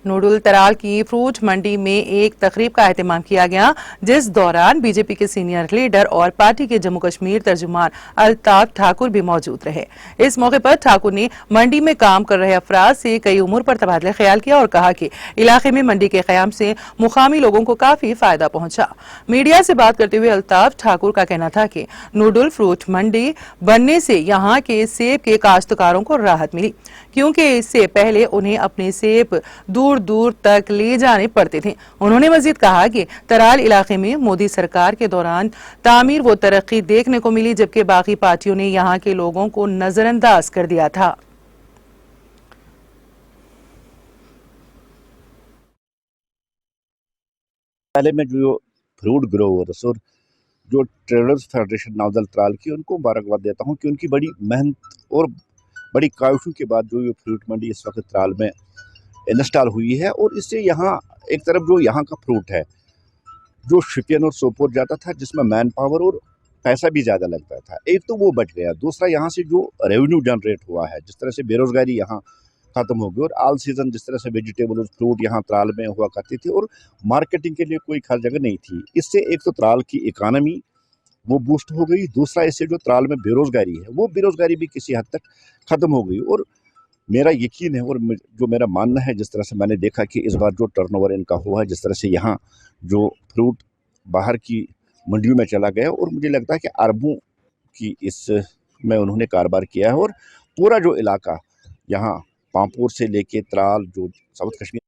नूडुल तराल की फ्रूट मंडी में एक तकरीब का एहतमाम किया गया, जिस दौरान बीजेपी के सीनियर लीडर और पार्टी के जम्मू कश्मीर तर्जुमान अल्ताफ ठाकुर भी मौजूद रहे। इस मौके पर ठाकुर ने मंडी में काम कर रहे अफराद से कई उमूर पर तबादला ख्याल किया और कहा कि इलाके में मंडी के क़याम से मुकामी लोगों को काफी फायदा पहुंचा। मीडिया से बात करते हुए अल्ताफ ठाकुर का कहना था कि नूडुल फ्रूट मंडी बनने से यहाँ के सेब के काश्तकारों को राहत मिली, क्योंकि इससे पहले उन्हें अपने सेब दूर दूर तक ले जाने पड़ते थे। उन्होंने मजीद कहा कि तराल इलाके में मोदी सरकार के दौरान तामीर व तरक्की देखने को मिली, जबकि बाकी पार्टियों ने यहाँ के लोगों को नजरअंदाज कर दिया था। पहले में जो फ्रूट ग्रोवर्स और जो ट्रेडर्स फेडरेशन नौजल तराल की, उनको मुबारकबाद देता हूँ कि उनकी बड़ी मेहनत और बड़ी काविशों के बाद जो ये फ्रूट मंडी इस वक्त तराल में इंस्टॉल हुई है, और इससे यहाँ एक तरफ जो यहाँ का फ्रूट है जो शिपियन और सोपोर जाता था, जिसमें मैन पावर और पैसा भी ज़्यादा लगता था, एक तो वो बच गया। दूसरा, यहाँ से जो रेवेन्यू जनरेट हुआ है, जिस तरह से बेरोज़गारी यहाँ ख़त्म हो गई, और ऑल सीज़न जिस तरह से वेजिटेबल और फ्रूट यहाँ तराल में हुआ करती थी और मार्केटिंग के लिए कोई खास जगह नहीं थी, इससे एक तो तराल की इकानमी वो बूस्ट हो गई। दूसरा, इससे जो तराल में बेरोज़गारी है, वो बेरोज़गारी भी किसी हद तक ख़त्म हो गई। और मेरा यकीन है और जो मेरा मानना है, जिस तरह से मैंने देखा कि इस बार जो टर्नओवर इनका हुआ है, जिस तरह से यहाँ जो फ्रूट बाहर की मंडियों में चला गया, और मुझे लगता है कि अरबों की इसमें उन्होंने कारोबार किया है। और पूरा जो इलाका यहाँ पांपोर से लेके तराल, जो साउथ कश्मीर